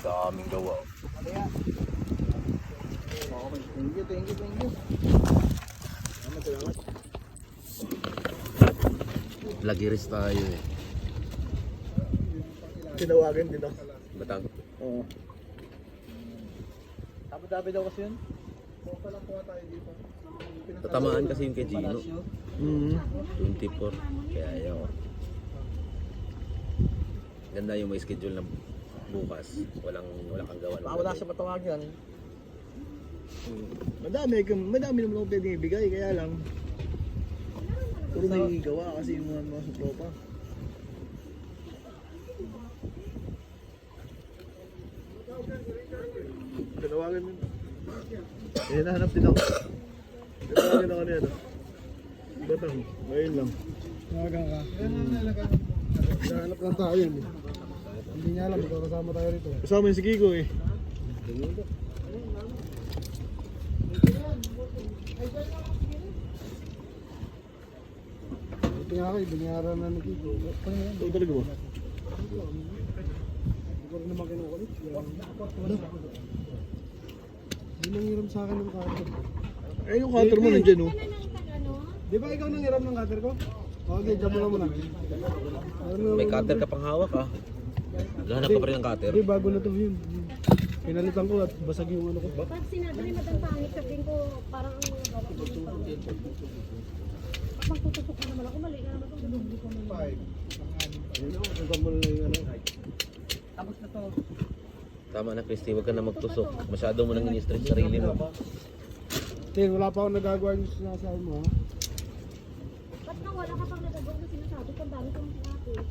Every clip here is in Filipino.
Daming gawa. Thank you. Salamat. Lagiris tayo eh. Tinawagan din ako. Batang. Oo. Tabi daw kasi yun. Popa lang po tayo dito. Tatamaan kasi yung kay Gino. 24. Kaya ayaw. Ganda yung may schedule na bukas. Walang kang gawa. Baka wala sa patawagan. Madami naman ako pwedeng ibigay, kaya lang puro may gawa kasi yung mga sa tropa. Tinawagan mo. Nahanap din ako. Tinawagan ako niya. Batang, ngayon lang. Tawagan ka. Nahanap lang tayo yun. Hindi niya alam, kasama tayo rito. Kasama yung si Kiko eh. Ito nga kayo, binayaran na ni Kiko. Ito talaga ba? Hindi ko rin naman kinukulit. Hindi nang hiram sa akin ng cutter. Eh yung cutter mo nandyan oh. Di ba ikaw nang hiram ng cutter ko? Okay, dyan mo lang muna. May cutter ka pang hawak ah. Naghahanap ka pa rin ng cutter. Hindi, bago na to yun. Pinalitan ko at basag yung ano ko. Pag sinabi ni Madam Pangit, sabihin ko parang ang mga gawa ko dito. Pag magtutusok ka naman ako, mali ka naman ito. Hindi ko naman. Ang tambol na yung ano. Tapos na to. Tama na Christy, huwag ka na magtusok. Masyado mo nang ini-stress sarili mo. Tin, wala pa akong nagagawa yung sinasabi mo ha. Ba't nga wala ka pang nagagawa na sinasabi? Ang dami kong sinasabi.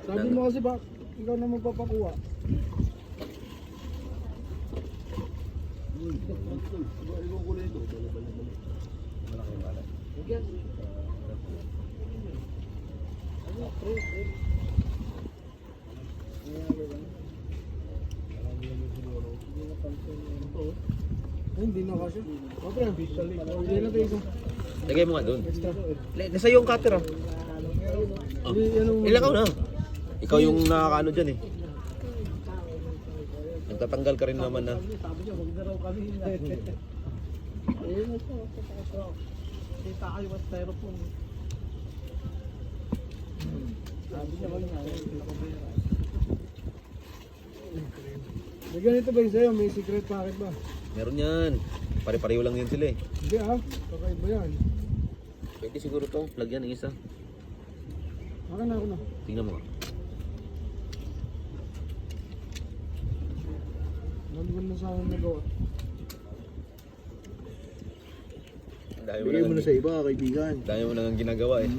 Sabi mo kasi ba, ikaw na magpapakuha. Ay, hindi na kasi. Okay, hindi na tayo isa. Lagay mo nga doon. Extra. Nasa yung cutter ah. Oh. Ilakaw na. Ikaw yung nakakaano dyan eh. Nagtatanggal ka rin naman na. Sabi niya, huwag na raw kami. Ayun ito. Kita kayo at styrofoam. Sabi niya, wala nga. May ganito ba yung sa'yo? May secret packet ba? Meron yan. Pare-pareho lang yun sila eh. Hindi ah. Kakaiba yan. Pwede siguro to. Plug yan ng isa. Akin na ako na. Tingnan mo nga. Nandun na sa akin nagawa. Dahil Bigay mo na sa iba, kaibigan. Dahil mo nang ginagawa eh.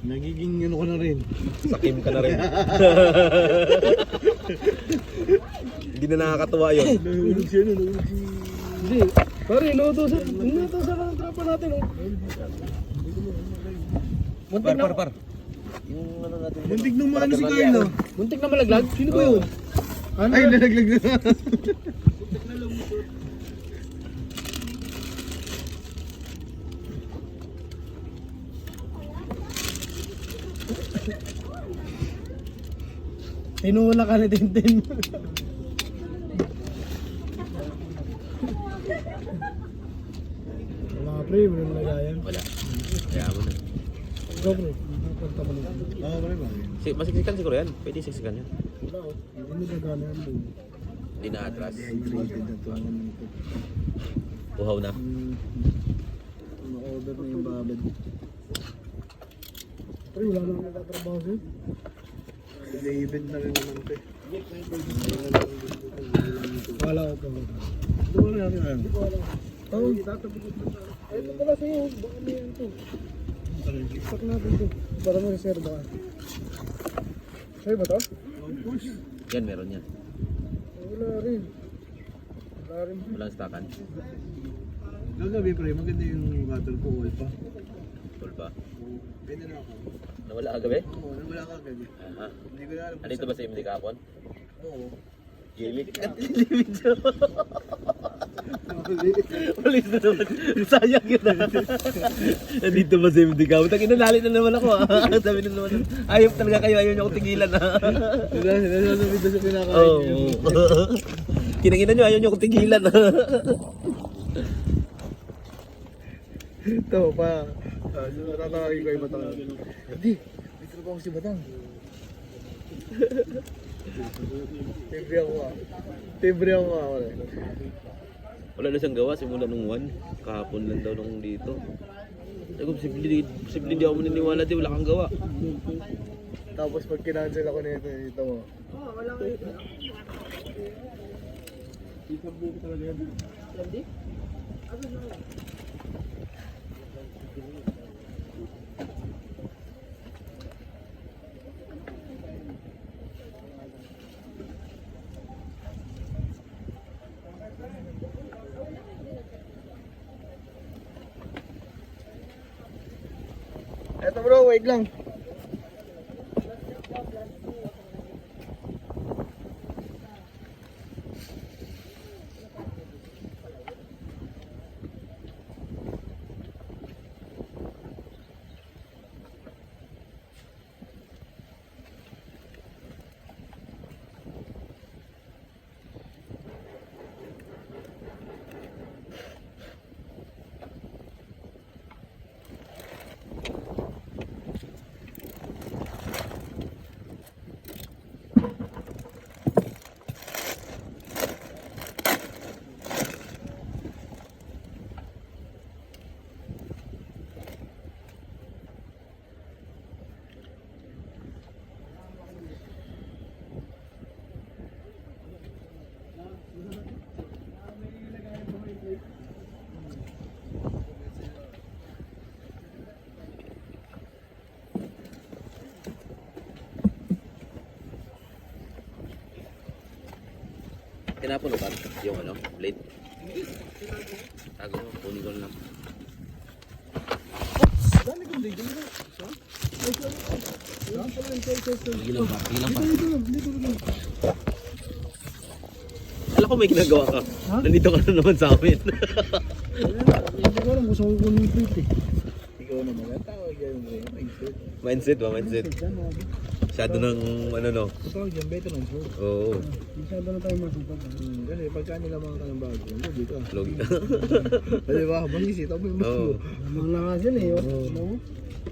Nagiging ano ko na rin. Sakim ka na rin. Hindi na nakakatuwa yun. Nahulog siya, nahulog si... Hindi. Pare, inuutosan ka ng tropa natin oh. Muntik na, Par. Yung ano natin. Muntik nung maano si Carlo. muntik na malaglag? Sino ko yun? Ano? Ay, nalaglag na. Tinula ka ni Tintin. Wala ka pre, wala na lagayan. Wala. Kaya mo na. Go pre, punta mo na. Oo, pare ba? Masiksikan siguro yan. Pwede siksikan yan. Wala oh, hindi nagana yan doon. Hindi na atras. Dehydrated na to. Uhaw na. Na-order na yung babad. Pre, wala na nagtatrabaho sa'yo. Nag-event na rin naman ito. Wala ko pa. Ito wala natin alam. Oo, tatabi ko pa. Ito pala sa'yo, baka may yan to. Stock natin to. Para mo reserve ka. Sa'yo ba to? Of course. Yan, meron yan. Wala rin. Wala rin. Walang stockan. Gagabi pre, maganda yung battle ko, all pa. Full pa. Pwede na ako. Nawala kagabi? Oo, wala ka agad. Aha. Hindi ko na alam. Ano ito ba sa MD kahapon? Oo. Gimmick. Malis na naman. Sayang yun ah. Nandito ba 70 ka? Utang inanali na naman ako ah. Sabi na naman, ayaw talaga kayo, ayaw niyo akong tigilan ah. Sinasabi doon sa pinakain Oo. niyo. Kinanginan niyo, ayaw niyo akong tigilan ah. Ito pa. Natatawagin ko yung Batang. Hindi. May trabaho si Batang. Libre ako ah. Libre ako ah. Wala na siyang gawa simula nung 1. Kahapon lang daw nung dito. Sabi ko, posible hindi ako maniniwala di, wala kang gawa. Tapos pag kinancel ako nito, ito mo. Eto bro, wait lang. Tinapon mo ba yung ano, blade? Tago mo, kunin ko na lang. Dami kong dito. Sige lang pa, sige lang pa. Alam ko may ginagawa ka. Nandito ka na naman sa amin. Hindi ko alam, gusto ko kunin yung plate eh. Ikaw naman, ang tawag yan mo yung mindset. Mindset ba, mindset? Masyado ng ano no. Tawag yan, better man sure. Oo, Masyado na tayo masupag. Kasi pagka nilamang ka ng bago, hindi ka. logi. Di ba, manisip ako yung bago. Oo. Lamang lang nga dyan eh. Oo.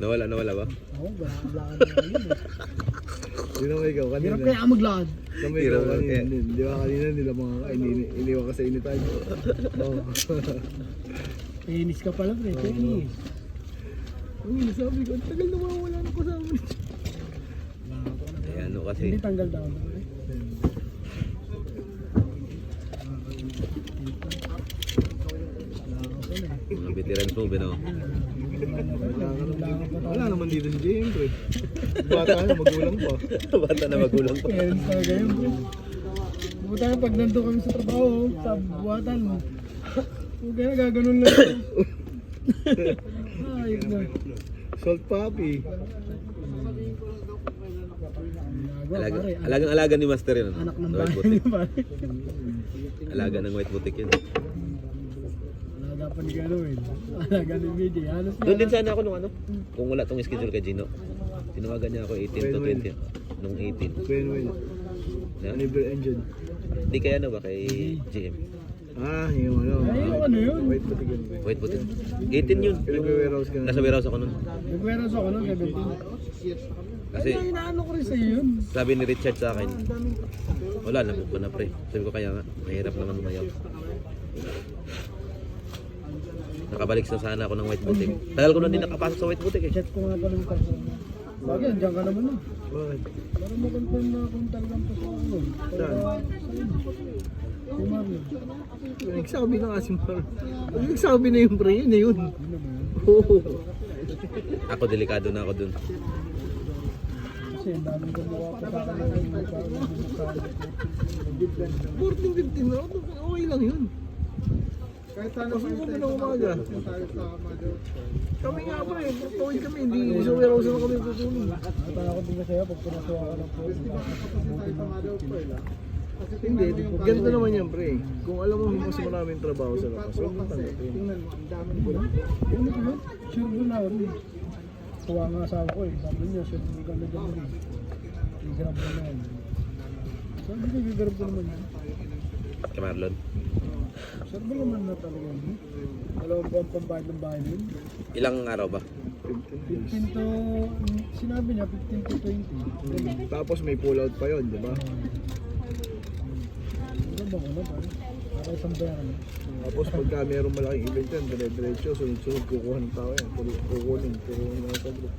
Nawala ba? Oo, balakad na ngayon eh. Hindi naman ikaw, kanina. Hirap kaya maglakad. Kami ikaw Hirap, kanina. eh. Di ba kanina nila mga iniwan ka sa initan. Oo. Inis ka pala pre, inis. Ang sabi ko, ang tagal na wala na ko sa amin. Eh ano kasi, Hindi tanggal daw. mga veteran po, no? Wala naman dito si JM, pre. Bata na, magulang pa. Bata na magulang pa. Parents talaga yun bro. Buta na pag nandun kami sa trabaho, sa buwatan mo. Huwag kaya gaganon lang. Ayos na. Salt puppy. Alagang-alaga ni Master yun. Anak ng White bahay Boutique. niya ba? Alaga ng White Boutique yun. Alaga pa ni Ganoin. Alaga ni BJ. Halos Doon din sana ako nung ano, kung wala tong schedule kay Gino. Tinawagan niya ako 18 to 20. Nung 18. Queen Will. Yeah. Enable engine. Di kaya ano ba kay GM? Ah, yung ano. Ay, yung ano yun? Wait, pati yun. White Boutique. 18 yun. Nag-warehouse ka na. Nasa warehouse ako nun. Nag-warehouse ako ng 17. Kasi Ay, inaano ko rin sa'yo yun. sabi ni Richard sa akin, wala na po na pre. Sabi ko kaya nga, mahirap naman umayaw. Nakabalik sa sana ako ng White Boutique. Tagal ko na din nakapasok sa White Boutique eh. Chat ko nga pala yung kaso. Bagay, andyan ka naman na. Bakit? Para makonfirm na kung talagang pa sa ano. Saan? Si Marlon. Nagsabi na nga si Mar. Nagsabi na yung pre, yun na yun. Yun naman. Oo. Ako delikado na ako dun. Kasi ang daming gumawa pa sa akin ng mga 14-15 na ako. Okay lang yun. kahit sana Kasi mo na umaga. tayo sa Amador. Kami nga pre, tuwid kami. Hindi sa warehouse na kami tutulong. Tara ko din sa'yo pag pinasuwa ka ng post. Hindi, ganito naman yan pre. Kung alam mo mas maraming trabaho sa labas, huwag mong tanggapin. Tingnan mo, ang daming bulan. Ano ko yun? Sure mo na ako rin. Kuha nga asawa ko eh. Sabi niya, sure mo ka na dyan rin. I-grab mo na yan. Sabi niya, i-grab ko naman yan. Kay Marlon. Sure mo naman na talaga yun. Dalawang buwan pambayad ng bahay din. Ilang araw ba? 15 to, sinabi niya 15 to 20. Tapos may pull out pa yun, di ba? Ano ba ko na pare? Para isang bayaran. Tapos pagka mayroong malaking event yan, dire-diretso, sunod-sunod kukuha ng tao yan. Kukunin lang sa group.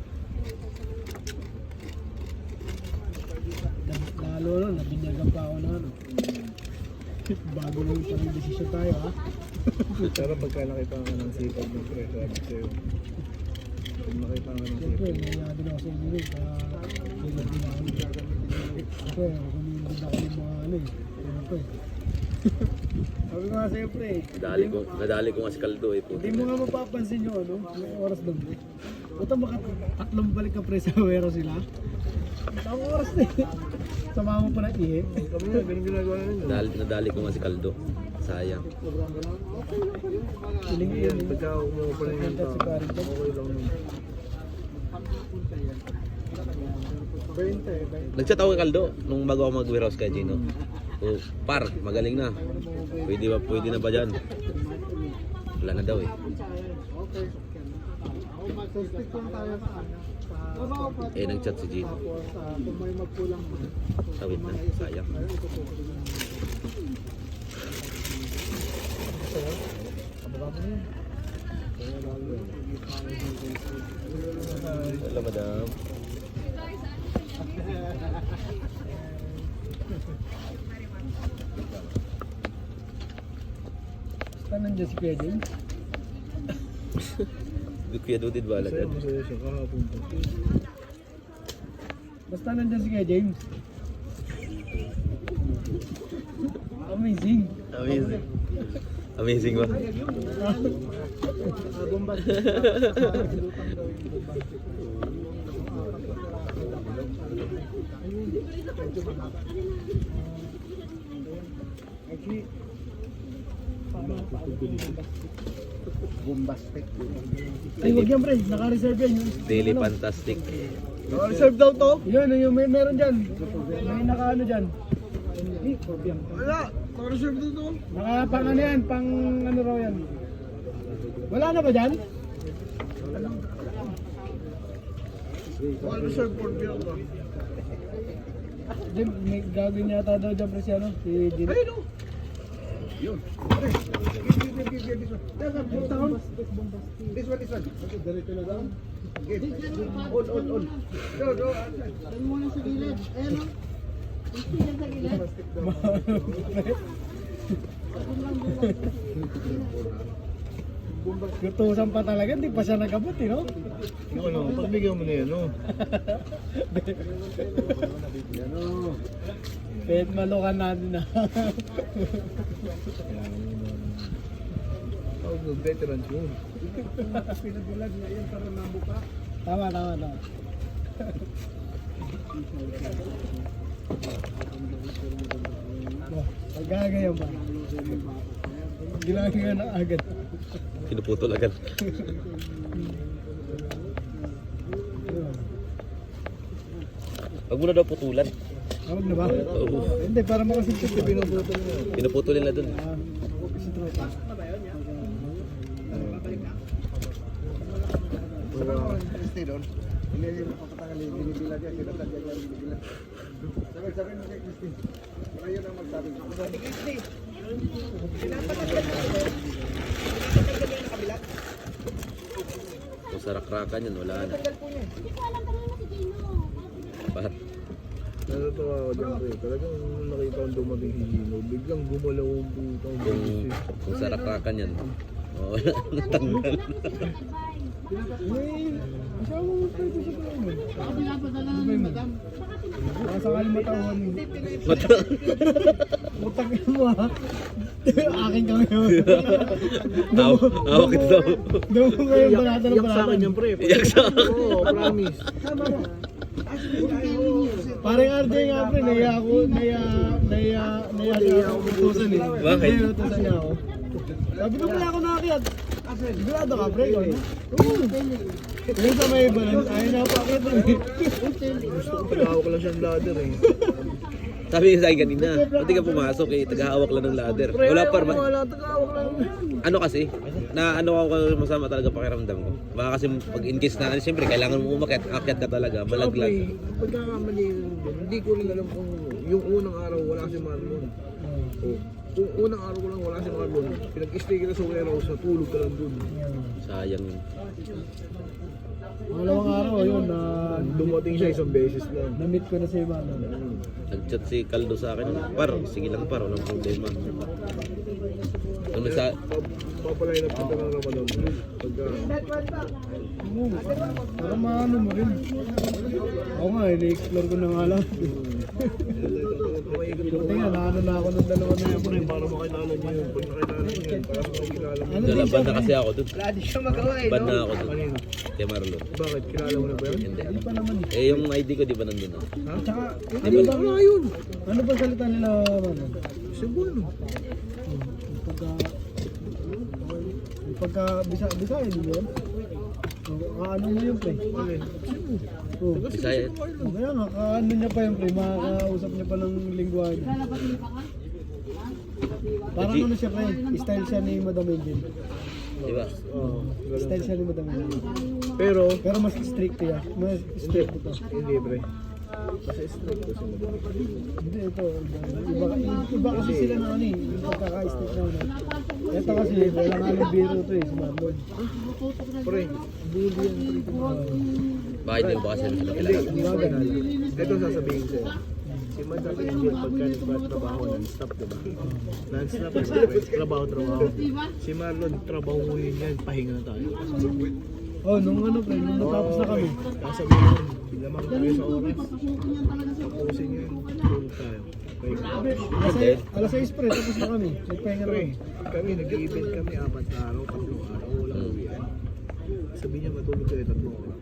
Lalo na, nabinyagan pa ako na ano. Bago na yung parang desisyon tayo ha. Pero pagka nakita ka ng sipag ng pre, sabi sa'yo. Pag nakita ka ng Siyempre, sipag. nangyayari din ako sa inyo rin. Kaya, tulad din ako. Siyempre, kumindod ako ng mga ano eh. Ano ko eh. Sabi ko nga sa'yo pre, Nadali ko nga si Kaldo eh. hindi mo nga mapapansin yung ano, yung oras doon pre. Buta tatlong balik ka pre sa warehouse sila. Ang oras na eh. Sama mo pa ng ihi. Kami nga, ganun ginagawa namin. Nadali ko nga si Kaldo. Sayang. Piling ko Yan, yun. pagka umuha pa rin yung tao, okay lang yun. 20 eh. Nag-chat ako kay Kaldo nung bago ako mag-warehouse kay Gino. Oh, par, magaling na. Pwede na ba dyan? Wala na daw eh. So stick lang tayo sa ano. Eh, nag-chat si Gino. Tapos kung may magkulang man. Tawid na, sayang. Hello, madam. Saan nandiyan si Kuya James? Kuya Dudid ba Masaya, agad? masaya siya kahapon po. Basta nandiyan si Kuya James. Amazing. Amazing. Amazing ba? Bomba. Actually, bombastic. Ay, wag yan pre, naka-reserve yan. Yung, Daily ano, Fantastic. Reserve daw to? yun, yung meron dyan. May naka-ano dyan. Wala! Naka-reserve daw to? Pang ano yan, pang ano raw yan. Wala na ba dyan? Naka-reserve for beer ba? Jim, may gagawin yata daw dyan pre si ano, si Jim. Ayun o! This one. Diretso na daw. On. Doon muna sa gilid. Ayan o. Yan sa gilid. Gutusan pa talaga, hindi pa siya nagabot eh, no? Yung ano, pagbigyan mo na yan, no? Kahit malukan natin na. Tawag ng veterans yun. Pinabulag na yun para mabuka. Tama. Pagkagayan ba? Ginagawa na agad. Pinuputol agad. Wag mo na daw putulan. Tawag na ba? Oo. Hindi, para makasigit ka. Pinuputol nila dun. Si Tropa. Stay doon. Hindi mo papatagal yung binibilag yan. Sinatagyan yan binibilag. Sabi mo kay Christine. Ngayon ang magsabi. Christine! Kung sa rakrakan yan, wala na. Hindi ko alam kanina si Gino. Par. Natatawa ako dyan, pre. Talagang nung nakita kong dumating si Gino, biglang gumalaw ang putang Kung sa rakrakan yan. Oo, natanggal. Asawa mo pwede siya pa naman. Ako pinapadala ng madam. Baka sakali matawhan. Utang mo ha. Akin kami yun. Hawak ito daw. Daw mo ngayon balata ng Iyak sa akin yan, pre. Iyak sa akin. Oo, promise. Tama mo. Parang RJ nga pre, naiya ako utusan eh. Bakit? Naiya utusan niya ako. Sabi ko pala ako nakakyat. Sigurado ka pre, ikaw no? Oo. Yung sa may balance, ayaw na ako akit eh. Gusto ko tagahawak lang siyang ladder eh. Sabi niya sa akin kanina, pati ka pumasok eh, tagahawak lang ng ladder. Wala pa naman. Wala, tagahawak lang. Ano kasi, na ano ako masama talaga pakiramdam ko. Baka kasi pag in case na, siyempre kailangan mo umakyat, akyat ka talaga, malaglag. Okay, pagkakamali yun, hindi ko rin alam kung yung unang araw wala si Marlon. Oh. Kung unang araw ko lang wala si Marlon, pinag-stay ka na sa warehouse, natulog ka lang dun. Sayang yun. Malawang araw yun na Dumating siya isang beses lang. na-meet ko na si Mano. Nag-chat si Caldo sa akin, par, sige lang par, walang problema. Nung nagsa... Papalain na punta ng Ramadan. Pagka... Para maano mo rin. Ako nga, ini-explore ko na nga lang. Buti nga, naano na ako ng dalawa na yun. Para makilala niyo yun. Pag nakilala niyo yun, para makilala mo. Ano din Nalaban siya? na kasi ako dun. Wala di siya magawa eh, Ban na ako dun. Kanino? Kay Marlon. Bakit? Kilala mo na ba yun? Hindi. Ano pa naman eh. Eh yung ID ko di ba nandun ah? Ha? At saka, Ano ba nga yun? ano ba salita nila, Mano? Cebuano. Pagka bisa yun yun. Kaano mo yun, pre? Oh. Bisaya. Kaya nga, kaano niya pa yung pre, makakausap niya pa ng lingwa niya. Parang ano siya pre, style siya ni Madam Angel. Di ba? Oo. Style siya ni Madam Angel. Pero, Pero mas strict siya. Mas strict ito. hindi bre. Kasi strict ko si Madam. Hindi, ito. Iba kasi sila na ano eh. Yung pagkaka-strict na ano. Ito kasi, wala nga ng biro ito eh, si Marlon. Pre, bully yan pre. Bakit yung baka sila Hindi, kilala? hindi ko kinala. Ito sasabihin sa'yo. Si Madam Angel pagka nagpatrabaho non-stop, diba? Non-stop, trabaho. Si Marlon, trabaho mo yun yan, pahinga na tayo. Oh, nung ano pre, nung natapos na kami. Sasabihin mo, lamang tayo sa oras. Tapusin yun, tulog tayo. Pahinga. Alas 6 pre, tapos na kami. Nagpahinga na Pre, kami. kami nag-event kami 4 na araw, 3 araw, walang uwian. Sabi niya matulog kayo 3 oras.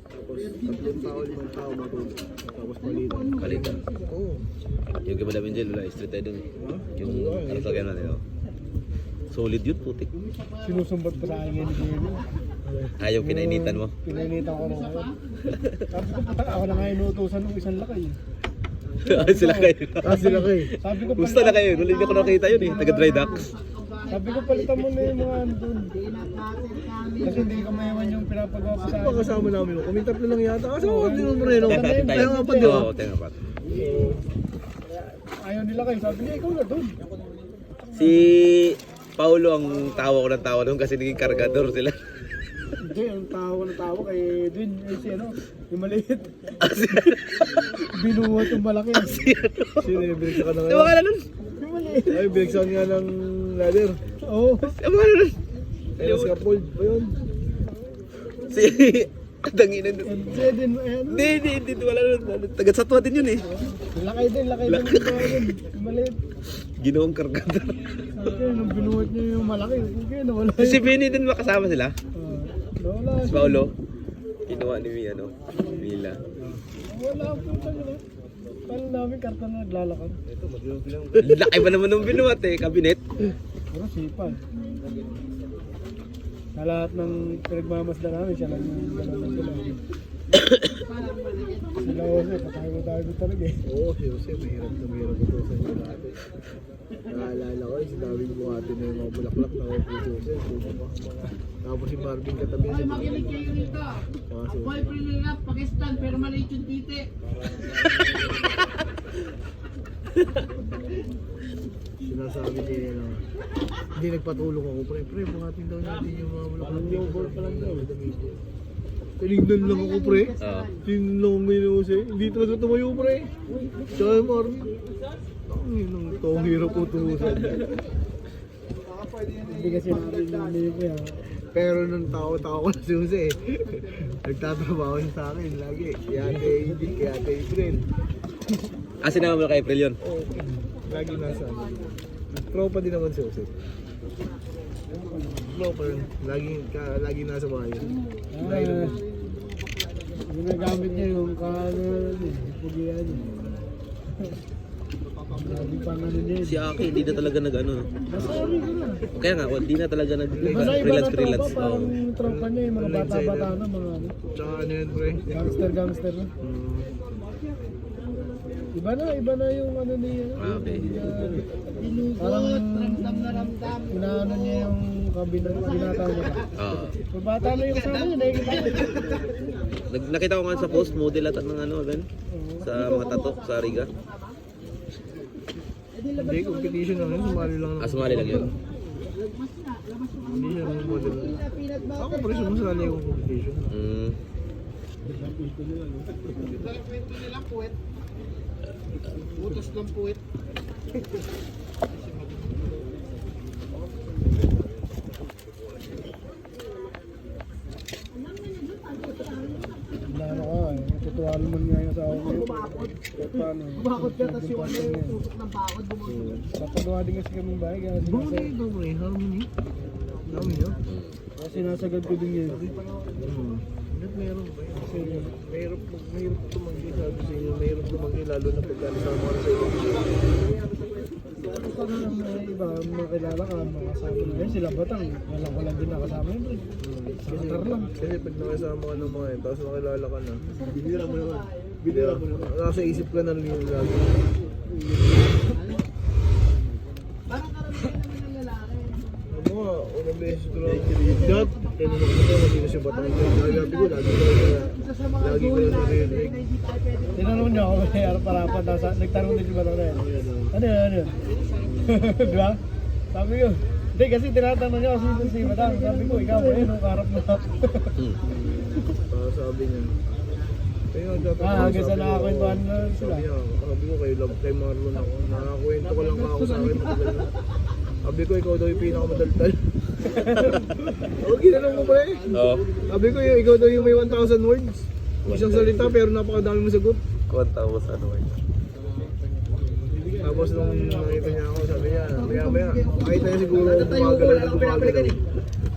Tapos 3 tao, 5 tao matulog. Tapos palitan. Palitan. Oo. Yung kay Madam Angel, wala, street tayo dun. Ha? Yung ano sa kaya natin, oh. Solid yun, putik. Sinusumbat pa sa akin yan. Ayaw pinainitan mo. Pinainitan ko na ngayon. Sabi ko, ako na nga inuutosan ng isang lakay. Sila kayo. Sila kayo. Sabi ko, Gusto na kayo, hindi ko nakita yun eh, taga dry docks. Sabi ko, palitan mo na yung mga andun. Kasi hindi ko maiwan yung pinapagawa ko sa Sino ba akin. kasama namin? Kami tatlo lang yata. Kasama ko din ng Moreno. Tayo Tayo nga pa, di ba? Oo, tayo nga pa. Ayaw nila kayo. Sabi niya, ikaw na doon. Si Paulo ang tawa doon kasi naging kargador sila. Hindi, ang tawa kay Edwin. Si ano, yung maliit. Binuhat yung malaki. Sino yung binigsan ka na Tawa ngayon? ka na nun. Yung maliit. Ay, binigsan nga ng ladder. Oo. Tawa ka na nun. Ay, scaffold ba yun? Si... Tangina nun. Si Edwin, ayan. Hindi, wala nun. Taga-satwa din yun eh. Lakay din yung tawa yun. Yung maliit. Ginawang kargador. Sabi ko, nung binuhat niya yung malaki, okay, nawala Si Benny din makasama sila. Nawala Si Paulo. Kinuha ni Mila. Wala po talaga. Kala namin karta na naglalakad. Ito, mag-iwan lang. Laki ba naman ng binuhat eh, kabinet. Puro sipan. Sa lahat ng pinagmamasda namin, siya lang yung gano'n sila. Sila Jose, patago-tago talaga eh. Oo, si Jose, mahirap ito sa inyo natin. Naalala ko, si David Buhati na yung mga bulaklak na ako si Jose. Tapos si Marvin katabi niya. Makinig kayo rito. Boyfriend nila, Pakistan, pero maliit yung titi. Sinasabi niya na, hindi nagpatulong ako, pre, buhatin daw natin yung mga bulaklak. Yung pa lang daw. Tinignan lang ako, pre. Oo. Tinlong mo yun, Jose. Hindi talaga tumayo, pre. Tsaka yung Marvin. Ito ang hirap po tuhusan. Hindi kasi namin yung kaya. Pero nung tao-tao ko na si Jose, nagtatrabaho siya sa akin lagi. Kaya Ate Edith, kaya Ate April. Ah, sinama mo kay April yun. Oo, lagi nasa ano. Tropa din naman si Jose. Tropa rin. Lagi nasa bahay. Dahil Ginagamit niya yung pugian niya. Lagi pang ano niya. Si Aki, hindi na talaga nag-ano. Nasabi ko na. Kaya nga, hindi na talaga Iba na iba na freelance. tropa, parang tropa niya yung mga bata-bata na mga ano. Tsaka ano yun, pre? Gangster na. Iba na yung ano niya. Okay. Parang Ramdam na ramdam. inaano niya yung binata niya. Oo. Bata na yung kasama niya, nakikita niya. Nakita ko nga sa post, model at ng ano, Ben? Sa mga tato, sa Riga. Hindi, competition lang yun. Sumali lang Ah, sumali lang yun. Hindi siya mga model. Ako pre, sumasali akong competition. Mm. Butas lang puwet. Ano ka eh, natutuwa naman nga yung asawa ko. Paano? Bakot ka, tas yung ano yung tusok ng bakod bumabot. Papagawa din kasi kami bahay kaya Bumili ito pre, harmony. Dami niya. sinasagad ko din yun. Ba't meron ba yun? Kasi mahirap tumanggi sabi sa inyo, mahirap tumanggi lalo na pagka nasama ka sa iyo. Pag mga iba, makilala ka, makasama na yun, sila batang, ko lang din nakasama yun. Sakatar lang. Kasi pag nakasama ka ng mga yun, tapos nakilala ka na, binira mo naman. Nasa isip ka na rin yung lagi. Parang karamihan naman ng lalaki. Ano nga, unang beses ko lang, dad, tinanong ko na sino si Batang yun. Lagi ko, Isa sa mga lagi ko goal na natin narinig. na hindi tayo pwede. Tinanong niya ako, may araw-parapan, nagtanong din si Batang na yun. Ano yun? Di ba? Sabi ko, hindi kasi tinatanong niya kasi si Batang. Sabi ko, ikaw mo yun, karap mo. Sabi niya. Kaya Hanggang sa nakakwentuhan na sila. Sabi ko kay Marlon ako, nakakwento ko lang ako sa akin matagal na. Sabi ko ikaw daw yung pinakamadaldal. Huwag ginanong mo ba eh? Oo. Sabi ko ikaw daw yung may 1,000 words. Isang salita pero napakadami mong sagot. Kwanta mo sa ano eh. Tapos nung nakita niya ako, sabi niya, maya, makita niya siguro gumagalaw na gumagalaw.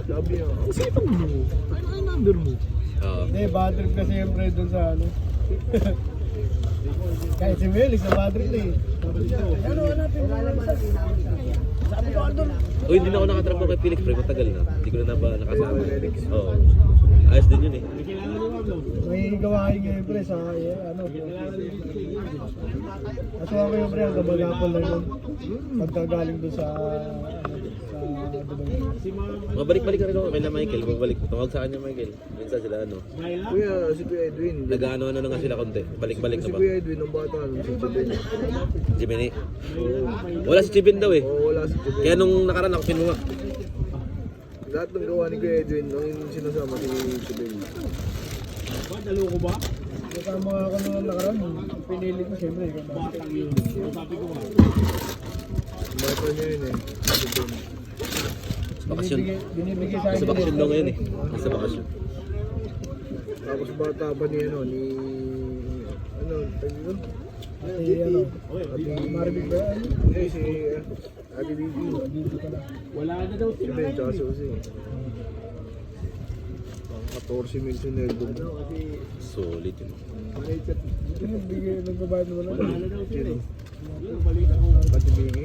Sabi niya, ang sipang mo, ano yung number mo? Oo. Hindi, bad trip kasi siyempre dun sa ano. Kahit si Melix na bad trip na eh. Ano, hanapin mo lang isa. Sabi ko, Andon. Uy, hindi na ako nakatrapo kay Felix, pre. Matagal na. Hindi ko na ba nakasama. Oo. Ayos din yun eh. May gawain ngayon pre sa ano. Asuha ko yung pre ang kabagapol na yun. Pagkagaling dun sa Dubai. Mabalik-balik ka rin ako kay Michael. Babalik. Tumawag sa kanya Michael. Minsan sila ano. Kuya, si Kuya Edwin. Nag-ano-ano na nga sila konti. Balik-balik na Si ba? Kuya Edwin, ang bata, si Chibin. Jimmy. Wala si Chibin daw eh. Oo, wala si Chibin. Kaya nung nakaraan ako kinuha. Lahat ng gawa ni Kuya Edwin, ang sinasama si Chibin. Kasama ako nung nakaraan. Pinili ko siyempre. Bata niya yun eh. Chibin. Bakasyon. Binibigay sa Nasa akin. bakasyon daw ngayon eh. Nasa bakasyon. Tapos bata pa ni ano, ni... Ano, tayo dito? Si ano. Maribig ba? Ano? Hindi, si Ate Bibi. Dito ka na. Si Ben, tsaka si Jose. 14 mil sineldo mo. Solid yun. Nagbabayad mo lang. Sino? Ate Bibi.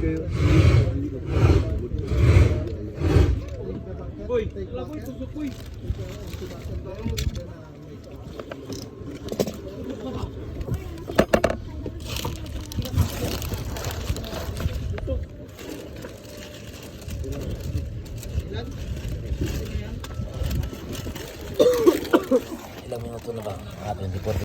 Kayo. Ilang minuto na ba? 24.